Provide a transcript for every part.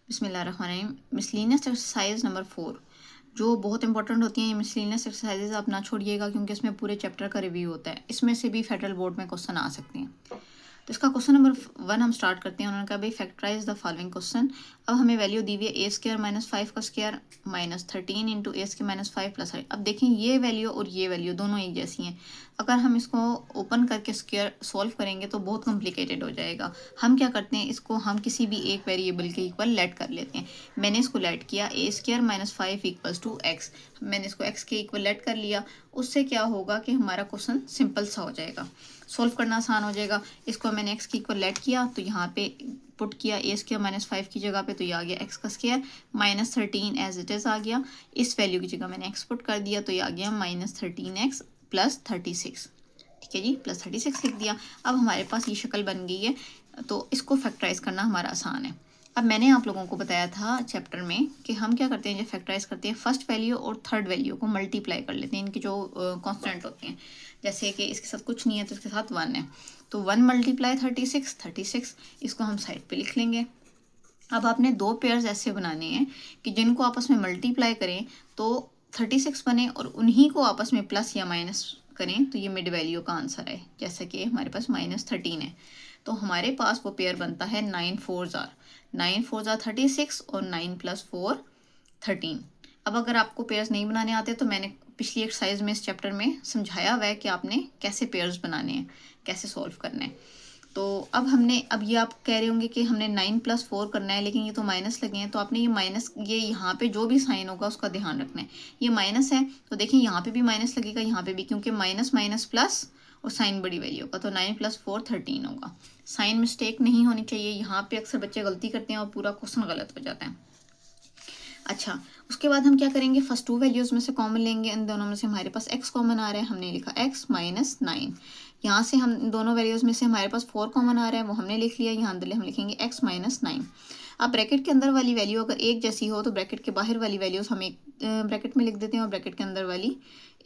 बिस्मिल्लाहिर्रहमानिर्रहीम। Miscellaneous exercise number 4 जो बहुत इंपॉर्टेंट होती हैं। ये मिसलिनियस एक्सरसाइजेज आप ना छोड़िएगा क्योंकि इसमें पूरे चैप्टर का रिव्यू होता है। इसमें से भी फेडरल बोर्ड में क्वेश्चन आ सकते हैं। तो इसका क्वेश्चन नंबर 1 हम स्टार्ट करते हैं। उन्होंने कहा भाई फैक्टराइज द फॉलोइंग क्वेश्चन। अब हमें वैल्यू दी हुई है ए स्क्र माइनस 5 का स्क्र माइनस 13 इंटू ए स्क्र माइनस 5 प्लस 5। अब देखें ये वैल्यू और ये वैल्यू दोनों एक जैसी हैं। अगर हम इसको ओपन करके स्क्वायर सॉल्व करेंगे तो बहुत कॉम्प्लिकेटेड हो जाएगा। हम क्या करते हैं, इसको हम किसी भी एक वेरिएबल के इक्वल लेट कर लेते हैं। मैंने इसको लेट किया a square minus 5 equals to x. मैंने इसको एक्स के इक्वल लेट कर लिया। उससे क्या होगा कि हमारा क्वेश्चन सिंपल सा हो जाएगा, सॉल्व करना आसान हो जाएगा। इसको मैंने एक्स के इक्वल लेट किया तो यहाँ पे पुट किया ए स्क्वायर माइनस 5 की जगह पे, तो ये आ गया एक्स का square minus 13 as it is आ गया। इस वैल्यू की जगह मैंने एक्स पुट कर दिया तो ये आ गया माइनस 13x प्लस 36। ठीक है जी, प्लस 36 लिख दिया। अब हमारे पास ये शक्ल बन गई है, तो इसको फैक्टराइज करना हमारा आसान है। अब मैंने आप लोगों को बताया था चैप्टर में कि हम क्या करते हैं, जब फैक्टराइज करते हैं फर्स्ट वैल्यू और थर्ड वैल्यू को मल्टीप्लाई कर लेते हैं। इनकी जो कांस्टेंट होते हैं, जैसे कि इसके साथ कुछ नहीं है तो इसके साथ 1 है, तो 1 मल्टीप्लाई 36, इसको हम साइड पे लिख लेंगे। अब आपने दो पेयर्स ऐसे बनाने हैं कि जिनको आपस में मल्टीप्लाई करें तो 36 बने और उन्हीं को आपस में प्लस या माइनस करें तो ये मिड वैल्यू का आंसर है। जैसे कि हमारे पास माइनस 13 है तो हमारे पास वो पेयर बनता है 9 4 जार 36 और 9 प्लस 4 13। अब अगर आपको पेयर्स नहीं बनाने आते तो मैंने पिछली एक्सरसाइज में इस चैप्टर में समझाया हुआ है कि आपने कैसे पेयर्स बनाने हैं, कैसे सॉल्व करना है। तो अब ये आप कह रहे होंगे कि हमने 9 प्लस 4 करना है लेकिन ये तो माइनस लगे हैं, तो आपने ये माइनस, ये यहाँ पे जो भी साइन होगा उसका ध्यान रखना है। ये माइनस है तो देखिए यहाँ पे भी माइनस लगेगा, यहाँ पे भी, क्योंकि माइनस माइनस प्लस और साइन बड़ी वैल्यू का, तो 9 प्लस 4 13 होगा। साइन मिस्टेक नहीं होनी चाहिए। यहाँ पे अक्सर बच्चे गलती करते हैं और पूरा क्वेश्चन गलत हो जाता है। अच्छा, उसके बाद हम क्या करेंगे, फर्स्ट टू वैल्यूज में से कॉमन लेंगे। इन दोनों में से हमारे पास x कॉमन आ रहा है, हमने लिखा x माइनस 9। यहाँ से हम दोनों वैल्यूज में से हमारे पास 4 कॉमन आ रहा है, वो हमने लिख लिया। यहाँ अंदर हम लिखेंगे x माइनस 9। अब ब्रैकेट के अंदर वाली वैल्यू अगर एक जैसी हो तो ब्रैकेट के बाहर वाली वैल्यूज हम एक ब्रैकेट में लिख देते हैं और ब्रैकेट के अंदर वाली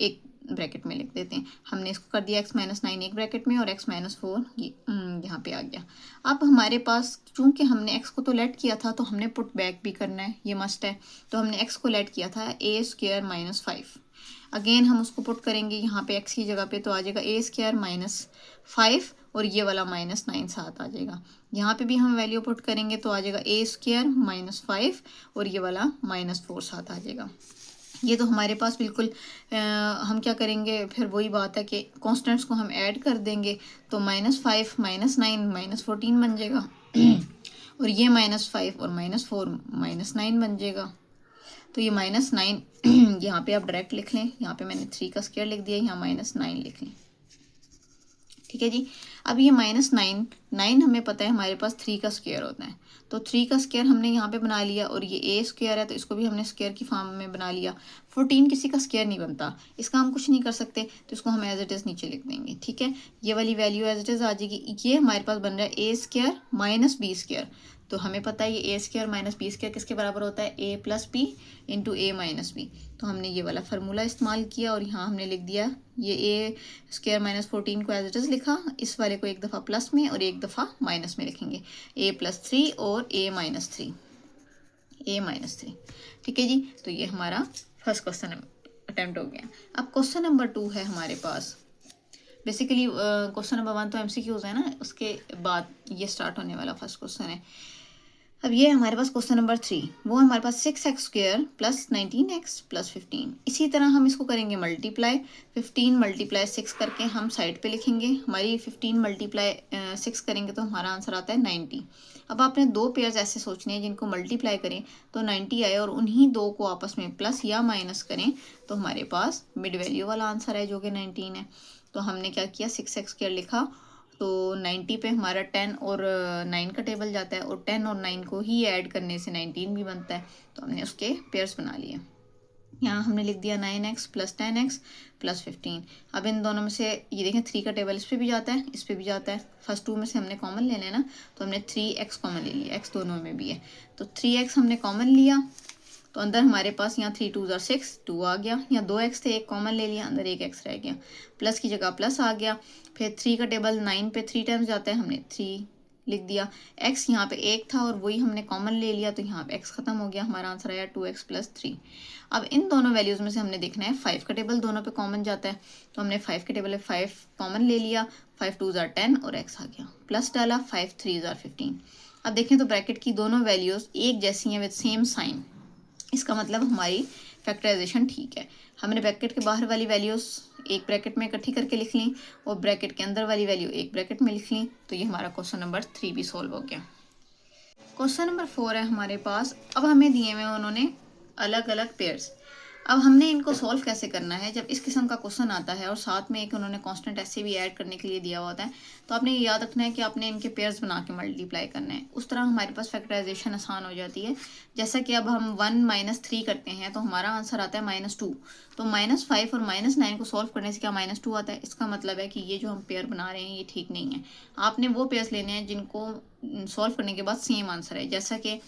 एक ब्रैकेट में लिख देते हैं। हमने इसको कर दिया x माइनस 9 एक ब्रैकेट में और x माइनस 4 यहाँ पे आ गया। अब हमारे पास चूंकि हमने x को तो लेट किया था तो हमने पुट बैक भी करना है, ये मस्ट है। तो हमने x को लेट किया था ए स्क्वायर माइनस 5। अगेन हम उसको पुट करेंगे यहाँ पे x की जगह पे, तो आ जाएगा ए स्क्वायर माइनस 5 और ये वाला माइनस 9 साथ आ जाएगा। यहाँ पे भी हम वैल्यू पुट करेंगे तो आ जाएगा ए स्क्वायर माइनस 5 और ये वाला माइनस 4 साथ आ जाएगा। ये तो हमारे पास बिल्कुल हम क्या करेंगे, फिर वही बात है कि कॉन्स्टेंट्स को हम ऐड कर देंगे तो माइनस 5 माइनस 9 माइनस 14 बन जाएगा और ये माइनस 5 और माइनस 4 माइनस 9 बन जाएगा। तो ये माइनस 9 यहाँ पे आप डायरेक्ट लिख लें। यहाँ पे मैंने 3 का स्क्वायर लिख दिया, यहाँ माइनस 9 लिख लें। ठीक है जी। अब ये माइनस 9 हमें पता है हमारे पास 3 का स्क्वायर होता है, तो 3 का स्क्वायर हमने यहाँ पे बना लिया और ये ए स्क्वायर है तो इसको भी हमने स्क्वायर की फॉर्म में बना लिया। 14 किसी का स्क्वायर नहीं बनता, इसका हम कुछ नहीं कर सकते तो इसको हम एज इट इज़ नीचे लिख देंगे। ठीक है, ये वाली वैल्यू एज इट इज़ आ जाएगी। ये हमारे पास बन रहा है ए स्क्वायर माइनस बी स्क्वायर, तो हमें पता है ये ए स्क्वायर माइनस बी स्क्वायर किसके बराबर होता है, ए प्लस बी इंटू ए माइनस बी। तो हमने ये वाला फार्मूला इस्तेमाल किया और यहाँ हमने लिख दिया ये ए स्क्वायर माइनस 14 को एज इट इज़ लिखा। इस वाले को एक दफ़ा प्लस में और एक दफ़ा माइनस में लिखेंगे, ए प्लस 3 और ए माइनस 3। ठीक है जी, तो ये हमारा फर्स्ट क्वेश्चन अटेम्प्ट हो गया। अब क्वेश्चन नंबर 2 है हमारे पास। बेसिकली क्वेश्चन नंबर 1 तो MCQs है ना, उसके बाद ये स्टार्ट होने वाला फर्स्ट क्वेश्चन है। अब ये हमारे पास क्वेश्चन नंबर 3, वो हमारे पास 6x square plus 19x plus 15। इसी तरह हम इसको करेंगे मल्टीप्लाई। 15 मल्टीप्लाई 6 करके हम साइड पे लिखेंगे। हमारी 15 मल्टीप्लाई 6 करेंगे तो हमारा आंसर आता है 90। अब आपने दो पेयर्स ऐसे सोचने हैं जिनको मल्टीप्लाई करें तो 90 आए और उन्हीं दो को आपस में प्लस या माइनस करें तो हमारे पास मिड वैल्यू वाला आंसर है जो कि 19 है। तो हमने क्या किया, 6x स्क्वायर लिखा तो 90 पे हमारा 10 और 9 का टेबल जाता है और 10 और 9 को ही ऐड करने से 19 भी बनता है, तो हमने उसके पेयर्स बना लिए। यहाँ हमने लिख दिया 9x प्लस 10x प्लस 15। अब इन दोनों में से ये देखें 3 का टेबल इस पे भी जाता है, इस पे भी जाता है। फर्स्ट 2 में से हमने कॉमन ले लेना, तो हमने 3x कॉमन ले लिया, x दोनों में भी है तो 3x हमने कॉमन लिया। तो अंदर हमारे पास यहाँ 3 2 6 2 आ गया। यहाँ 2x थे, एक कॉमन ले लिया, अंदर एक x रह गया। प्लस की जगह प्लस आ गया। फिर 3 का टेबल 9 पे 3 टाइम्स जाता है, हमने 3 लिख दिया। x यहाँ पे 1 था और वही हमने कॉमन ले लिया, तो यहाँ पे x खत्म हो गया, हमारा आंसर आया 2x + 3। अब इन दोनों वैल्यूज़ में से हमने देखना है 5 का टेबल दोनों पे कॉमन जाता है, तो हमने 5 के टेबल में 5 कॉमन ले लिया, 5 2 = 10 और x आ गया, प्लस डाला, 5 3 = 15। अब देखें तो ब्रैकेट की दोनों वैल्यूज़ एक जैसी हैं विद सेम साइन, इसका मतलब हमारी फैक्टराइजेशन ठीक है। हमने ब्रैकेट के बाहर वाली वैल्यूज़ एक ब्रैकेट में इकट्ठी करके लिख ली और ब्रैकेट के अंदर वाली वैल्यू एक ब्रैकेट में लिख ली, तो ये हमारा क्वेश्चन नंबर 3 भी सॉल्व हो गया। क्वेश्चन नंबर 4 है हमारे पास। अब हमें दिए हुए उन्होंने अलग अलग पेयर्स। अब हमने इनको सॉल्व कैसे करना है, जब इस किस्म का क्वेश्चन आता है और साथ में एक उन्होंने कांस्टेंट ऐसे भी ऐड करने के लिए दिया हुआ होता है, तो आपने ये याद रखना है कि आपने इनके पेयर्स बना के मल्टीप्लाई करना है। उस तरह हमारे पास फैक्टराइजेशन आसान हो जाती है। जैसा कि अब हम 1 - 3 करते हैं तो हमारा आंसर आता है -2, तो -5 और -9 को सॉल्व करने से क्या -2 आता है। इसका मतलब है कि ये जो हम पेयर बना रहे हैं ये ठीक नहीं है। आपने वो पेयर्स लेने हैं जिनको सॉल्व करने के बाद सेम आंसर है। जैसा कि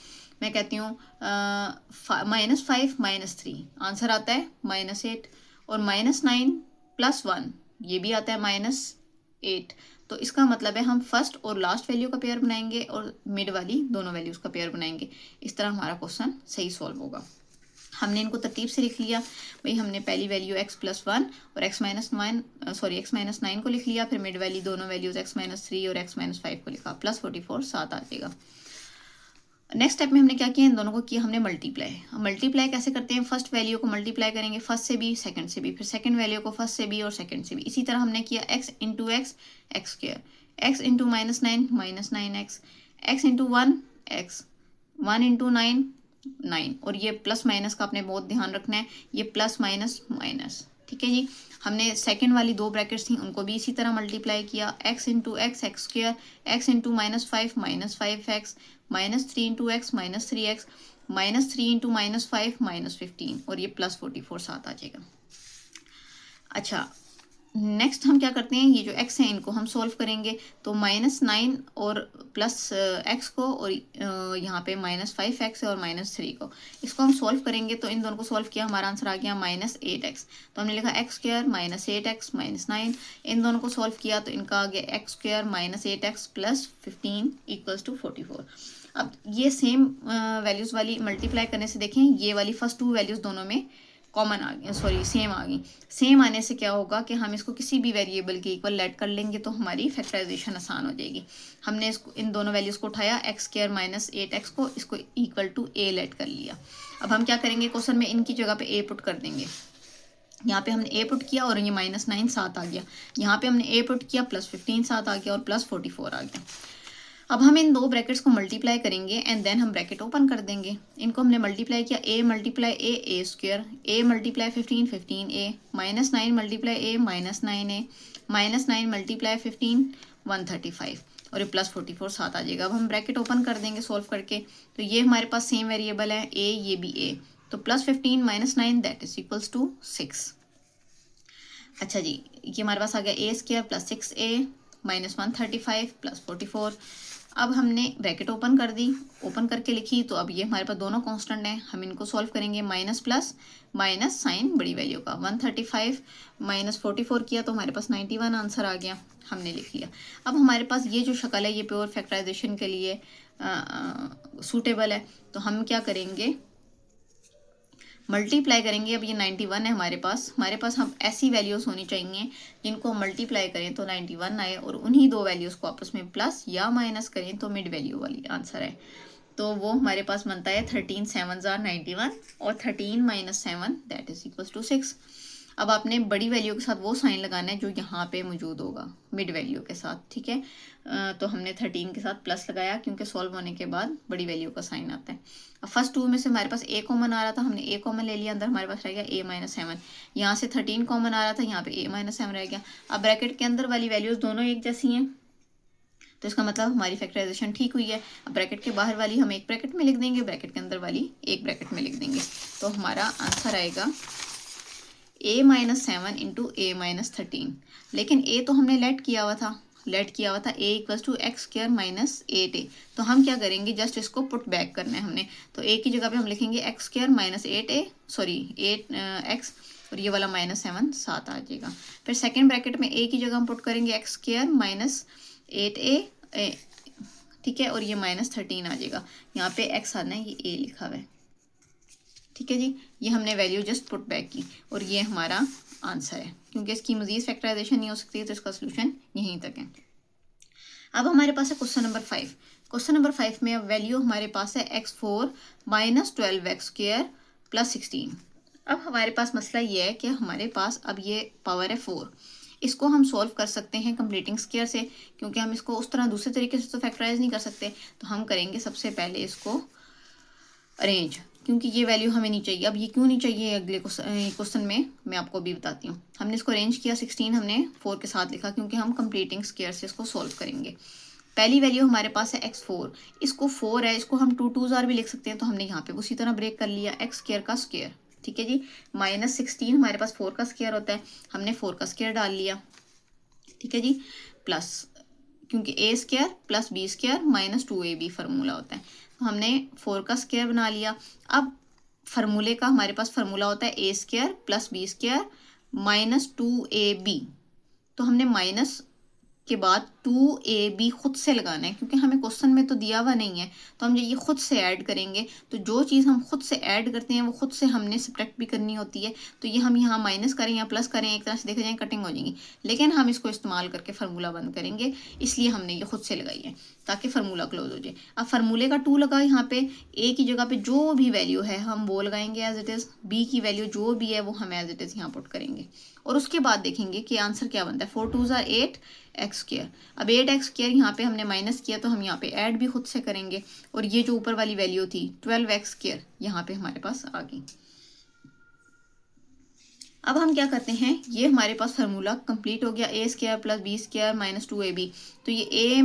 मैं कहती हूँ -5 - 3 आंसर आता है -8, और -9 + 1 ये भी आता है -8। तो इसका मतलब है हम फर्स्ट और लास्ट वैल्यू का पेयर बनाएंगे और मिड वाली दोनों वैल्यूज़ का पेयर बनाएंगे। इस तरह हमारा क्वेश्चन सही सॉल्व होगा। हमने इनको तरतीब से लिख लिया भाई। हमने पहली वैल्यू x + 1 और x - 9 को लिख लिया, फिर मिड वाली दोनों वैल्यूज़ x - 3 और x - 5 को लिखा, +44 7 आ जाएगा। नेक्स्ट स्टेप में हमने क्या किया, इन दोनों को किया हमने मल्टीप्लाई। मल्टीप्लाई कैसे करते हैं, फर्स्ट वैल्यू को मल्टीप्लाई करेंगे फर्स्ट से भी सेकंड से भी, फिर सेकंड वैल्यू को फर्स्ट से भी और सेकंड से भी। इसी तरह हमने किया x × x x², x × -9 -9x, x × 1 x, 1 × 9 9, और ये प्लस माइनस का आपने बहुत ध्यान रखना है, ये प्लस माइनस माइनस, ठीक है जी। हमने सेकंड वाली दो ब्रैकेट्स थी उनको भी इसी तरह मल्टीप्लाई किया, x × x x², x × -5 -5x, -3 × x -3x, -3 × -5 -15, और ये +44 7 आ जाएगा। अच्छा, नेक्स्ट हम क्या करते हैं, ये जो x है इनको हम सॉल्व करेंगे, तो -9 और +x को और यहाँ पे -5x और -3 को, इसको हम सॉल्व करेंगे। तो इन दोनों को सॉल्व किया, हमारा आंसर आ गया -8x। तो हमने लिखा x² -8x -9, इन दोनों को सॉल्व किया तो इनका आ गया x² -8x + 15 = 44। अब ये सेम वैल्यूज़ वाली मल्टीप्लाई करने से देखें, ये वाली फर्स्ट टू वैल्यूज़ दोनों में कॉमन आ गई, सॉरी सेम आ गई। सेम आने से क्या होगा कि हम इसको किसी भी वेरिएबल के इक्वल लेट कर लेंगे तो हमारी फैक्टराइजेशन आसान हो जाएगी। हमने इसको इन दोनों वैल्यूज़ को उठाया, x² -8x को इसको इक्वल टू a लेट कर लिया। अब हम क्या करेंगे, क्वेश्चन में इनकी जगह पे a पुट कर देंगे। यहाँ पे हमने a पुट किया और ये -9 7 आ गया, यहाँ पे हमने a पुट किया, +15 7 आ गया और +44 आ गया। अब हम इन दो ब्रैकेट्स को मल्टीप्लाई करेंगे एंड देन हम ब्रैकेट ओपन कर देंगे। इनको हमने मल्टीप्लाई किया, a × a a², a × 15 15a, -9 × a -9a, -9 × 15 135, और ये +44 7 आ जाएगा। अब हम ब्रैकेट ओपन कर देंगे सॉल्व करके, तो ये हमारे पास सेम वेरिएबल है a, ये भी a, तो +15 - 9 दैट इज इक्वल्स टू 6। अच्छा जी, ये हमारे पास आ गया a² + 6a -135 +44। अब हमने ब्रैकेट ओपन कर दी, ओपन करके लिखी, तो अब ये हमारे पास दोनों कांस्टेंट हैं, हम इनको सॉल्व करेंगे। माइनस प्लस माइनस साइन बड़ी वैल्यू का, 135 -44 किया तो हमारे पास 91 आंसर आ गया, हमने लिख लिया। अब हमारे पास ये जो शक्ल है ये प्योर फैक्टराइजेशन के लिए सूटेबल है, तो हम क्या करेंगे, मल्टीप्लाई करेंगे। अब ये 91 है हमारे पास हम ऐसी वैल्यूज़ होनी चाहिए जिनको हम मल्टीप्लाई करें तो 91 आए, और उन्हीं दो वैल्यूज़ को आपस में प्लस या माइनस करें तो मिड वैल्यू वाली आंसर है। तो वो हमारे पास बनता है 13 7 = 91 और 13 - 7 दैट इज इक्वल्स टू 6। अब आपने बड़ी वैल्यू के साथ वो साइन लगाना है जो यहाँ पे मौजूद होगा मिड वैल्यू के साथ, ठीक है। तो हमने 13 के साथ प्लस लगाया क्योंकि सॉल्व होने के बाद बड़ी वैल्यू का साइन आता है। अब फर्स्ट टू में से हमारे पास a कॉमन आ रहा था, हमने a कॉमन ले लिया, अंदर हमारे पास रह गया a - 7। यहाँ से 13 कॉमन आ रहा था, यहाँ पे a - 7 रह गया। अब ब्रैकेट के अंदर वाली वैल्यूज़ दोनों एक जैसी हैं, तो इसका मतलब हमारी फैक्टराइजेशन ठीक हुई है। अब ब्रैकेट के बाहर वाली हम एक ब्रैकेट में लिख देंगे, ब्रैकेट के अंदर वाली एक ब्रैकेट में लिख देंगे, तो हमारा आंसर आएगा a - 7 × a - 13। लेकिन a तो हमने लेट किया हुआ था a = x² - 8a। तो हम क्या करेंगे, जस्ट इसको पुट बैक करना है हमने, तो a की जगह पे हम लिखेंगे x² - 8a, सॉरी 8x, और ये वाला -7 7 आ जाएगा। फिर सेकेंड ब्रैकेट में a की जगह हम पुट करेंगे x² - 8a, ठीक है, और ये -13 आ जाएगा। यहाँ पे x आना है, ये a लिखा हुआ है। ठीक है जी, ये हमने वैल्यू जस्ट पुट बैक की और ये हमारा आंसर है। क्योंकि इसकी मजीद फैक्टराइजेशन नहीं हो सकती तो इसका सोल्यूशन यहीं तक है। अब हमारे पास है क्वेश्चन नंबर 5। क्वेश्चन नंबर 5 में अब वैल्यू हमारे पास है x4 - 12x² + 16। अब हमारे पास मसला ये है कि हमारे पास अब ये पावर है 4। इसको हम सॉल्व कर सकते हैं कंप्लीटिंग स्क्वायर से, क्योंकि हम इसको उस तरह दूसरे तरीके से तो फैक्टराइज नहीं कर सकते। तो हम करेंगे सबसे पहले इसको अरेंज, क्योंकि ये वैल्यू हमें नहीं चाहिए। अब ये क्यों नहीं चाहिए अगले क्वेश्चन में मैं आपको अभी बताती हूँ। हमने इसको अरेंज किया, 16 हमने 4 के साथ लिखा, क्योंकि हम कंप्लीटिंग स्क्वायर से इसको सॉल्व करेंगे। पहली वैल्यू हमारे पास है x4, इसको 4 है, इसको हम 2 2s भी लिख सकते हैं। तो हमने यहाँ पे उसी तरह ब्रेक कर लिया, x² का स्क्वायर। ठीक है जी, -16 हमारे पास 4 का स्क्वायर होता है, हमने 4 का स्क्वायर डाल लिया। ठीक है जी, प्लस क्योंकि a² + b² - 2ab फार्मूला होता है, तो हमने 4 का स्क्वायर बना लिया। अब फार्मूले का हमारे पास फार्मूला होता है a² + b² - 2ab। तो हमने माइनस के बाद 2ab खुद से लगाना है, क्योंकि हमें क्वेश्चन में तो दिया हुआ नहीं है। तो हम ये खुद से ऐड करेंगे, तो जो चीज़ हम खुद से ऐड करते हैं वो खुद से हमने सब्ट्रैक्ट भी करनी होती है। तो ये हम यहाँ माइनस करें या प्लस करें, एक तरह से देखा जाए कटिंग हो जाएगी, लेकिन हम इसको इस्तेमाल करके फार्मूला बंद करेंगे, इसलिए हमने ये खुद से लगाई है ताकि फार्मूला क्लोज हो जाए। अब फार्मूले का 2 लगा, यहाँ पे a की जगह पे जो भी वैल्यू है हम वो लगाएंगे एज इट इज़, b की वैल्यू जो भी है वो हम एज इट इज़ यहाँ पुट करेंगे, और उसके बाद देखेंगे कि आंसर क्या बनता है। 4 2s are 8x²। अब 8x² यहाँ पे हमने माइनस किया, तो हम यहाँ पे ऐड भी खुद से करेंगे, और ये जो ऊपर वाली वैल्यू थी 12x² यहाँ पे हमारे पास आ गई। अब हम क्या करते हैं, ये हमारे पास फार्मूला कंप्लीट हो गया, a² + b² - 2ab। तो ये a -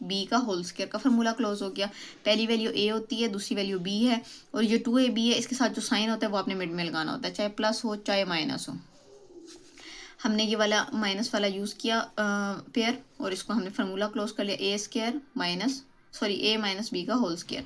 b का होल स्क्वायर का फार्मूला क्लोज हो गया। पहली वैल्यू a होती है, दूसरी वैल्यू b है, और ये 2ab है, इसके साथ जो साइन होता है वो आपने मिड में लगाना होता है, चाहे प्लस हो चाहे माइनस हो। हमने ये वाला माइनस वाला यूज़ किया पेयर, और इसको हमने फार्मूला क्लोज कर लिया, a - b का होल स्क्वायर।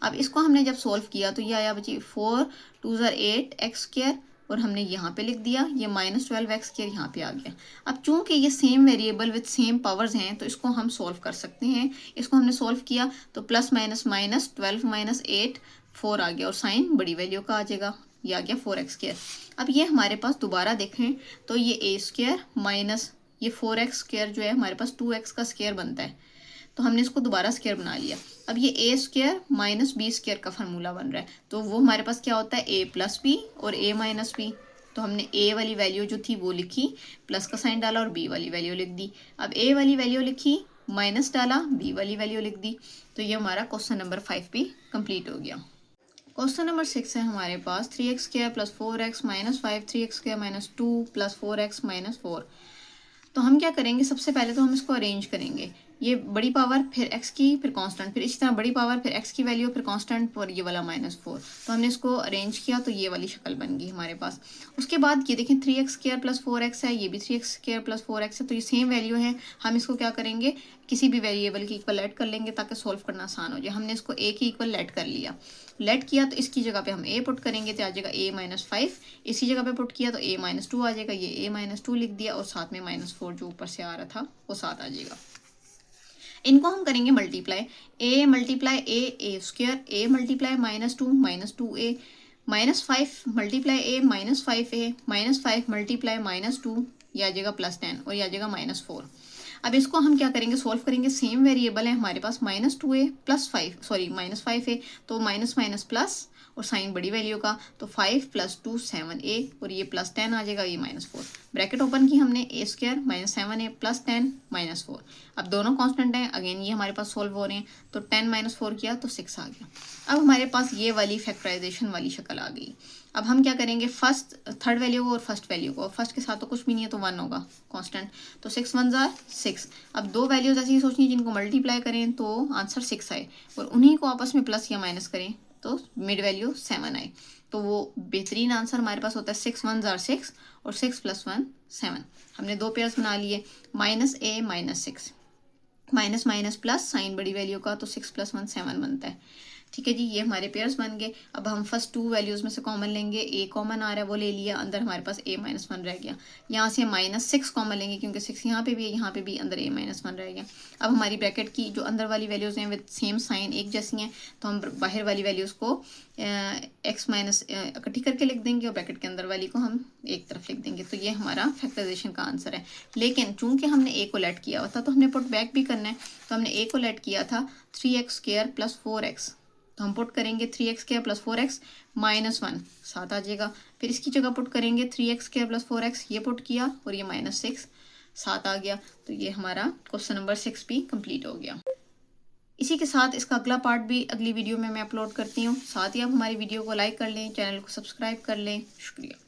अब इसको हमने जब सॉल्व किया तो ये आया बची 4 2s are 8x², और हमने यहाँ पे लिख दिया, ये -12x² यहाँ पे आ गया। अब चूंकि ये same variable with same powers हैं तो इसको हम सॉल्व कर सकते हैं। इसको हमने सॉल्व किया तो प्लस माइनस माइनस 12 - 8 4 आ गया, और साइन बड़ी वैल्यू का आ जाएगा, ये आ गया 4x²। अब ये हमारे पास दोबारा देखें तो ये a² माइनस ये 4x² जो है हमारे पास 2x का स्क्वायर बनता है, तो हमने इसको दोबारा स्क्वायर बना लिया। अब ये a² - b² का फार्मूला बन रहा है, तो वो हमारे पास क्या होता है a + b और a - b। तो हमने a वाली वैल्यू जो थी वो लिखी, प्लस का साइन डाला, और b वाली वैल्यू लिख दी। अब a वाली वैल्यू लिखी, माइनस डाला, b वाली वैल्यू लिख दी। तो ये हमारा क्वेश्चन नंबर 5 भी कंप्लीट हो गया। क्वेश्चन नंबर 6 है हमारे पास 3x² + 4x - 5 3x² - 2 + 4x - 4। तो हम क्या करेंगे, सबसे पहले तो हम इसको अरेंज करेंगे, ये बड़ी पावर फिर x की फिर कांस्टेंट, फिर इसी तरह बड़ी पावर फिर x की वैल्यू फिर कांस्टेंट और ये वाला -4। तो हमने इसको अरेंज किया तो ये वाली शक्ल बन गई हमारे पास। उसके बाद ये देखें 3x² + 4x है, ये भी 3x² + 4x है, तो ये सेम वैल्यू है। हम इसको क्या करेंगे, किसी भी वेरिएबल की इक्वल लेट कर लेंगे ताकि सॉल्व करना आसान हो जाए। हमने इसको a की इक्वल लेट कर लिया, लेट किया तो इसकी जगह पे हम a पुट करेंगे तो आ जाएगा a - 5, इसी जगह पे पुट किया तो a - 2 आ जाएगा, ये a - 2 लिख दिया, और साथ में -4 जो ऊपर से आ रहा था वो साथ आ जाएगा। इनको हम करेंगे multiply, a × a² a × -2 -2a -5 × a -5a -5 × -2, ये आ जाएगा +10, और ये आ जाएगा -4। अब इसको हम क्या करेंगे, सॉल्व करेंगे, सेम वेरिएबल है हमारे पास -2a + 5 सॉरी -5a, तो माइनस माइनस प्लस और साइन बड़ी वैल्यू का, तो 5 + 2 7a, और ये +10 आ जाएगा, ये -4। ब्रैकेट ओपन की हमने, a² - 7a + 10 -4। अब दोनों कांस्टेंट हैं, अगेन ये हमारे पास सॉल्व हो रहे हैं, तो 10 - 4 किया तो 6 आ गया। अब हमारे पास ये वाली फैक्टराइजेशन वाली शक्ल आ गई। अब हम क्या करेंगे, थर्ड वैल्यू को और फर्स्ट वैल्यू को, फर्स्ट के साथ तो कुछ भी नहीं है तो 1 होगा कांस्टेंट, तो 6 1s are 6। अब दो वैल्यूज ऐसी ही सोचनी जिनको मल्टीप्लाई करें तो आंसर 6 आए, और उन्हीं को आपस में प्लस या माइनस करें तो मिड वैल्यू 7 आए। तो वो बेहतरीन आंसर हमारे पास होता है 6 1s are 6 और 6 + 1 7। हमने दो पेयर्स बना लिए, -a - 6, minus minus plus sign बड़ी वैल्यू का, तो 6 + 1 7 बनता है। ठीक है जी, ये हमारे पेयर्स बन गए। अब हम फर्स्ट 2 वैल्यूज़ में से कॉमन लेंगे, ए कॉमन आ रहा है वो ले लिया, अंदर हमारे पास a-1 रह गया। यहाँ से -6 कॉमन लेंगे क्योंकि 6 यहाँ पे भी है, यहाँ पे भी अंदर a-1 रह गया। अब हमारी ब्रैकेट की जो अंदर वाली वैल्यूज़ हैं विद सेम साइन एक जैसी हैं, तो हम बाहर वाली वैल्यूज़ को x माइनस इकट्ठी करके लिख देंगे और ब्रैकेट के अंदर वाली को हम एक तरफ लिख देंगे। तो ये हमारा फैक्टराइजेशन का आंसर है। लेकिन चूंकि हमने a को लेट किया हुआ था तो हमने पुट बैक भी करना है। तो हमने a को लेट किया था 3x² + 4x, तो हम पुट करेंगे 3x² + 4x -1 7 आ जाएगा। फिर इसकी जगह पुट करेंगे 3x² + 4x, ये पुट किया और ये -6 7 आ गया। तो ये हमारा क्वेश्चन नंबर 6 भी कंप्लीट हो गया। इसी के साथ इसका अगला पार्ट भी अगली वीडियो में मैं अपलोड करती हूँ। साथ ही आप हमारी वीडियो को लाइक कर लें, चैनल को सब्सक्राइब कर लें। शुक्रिया।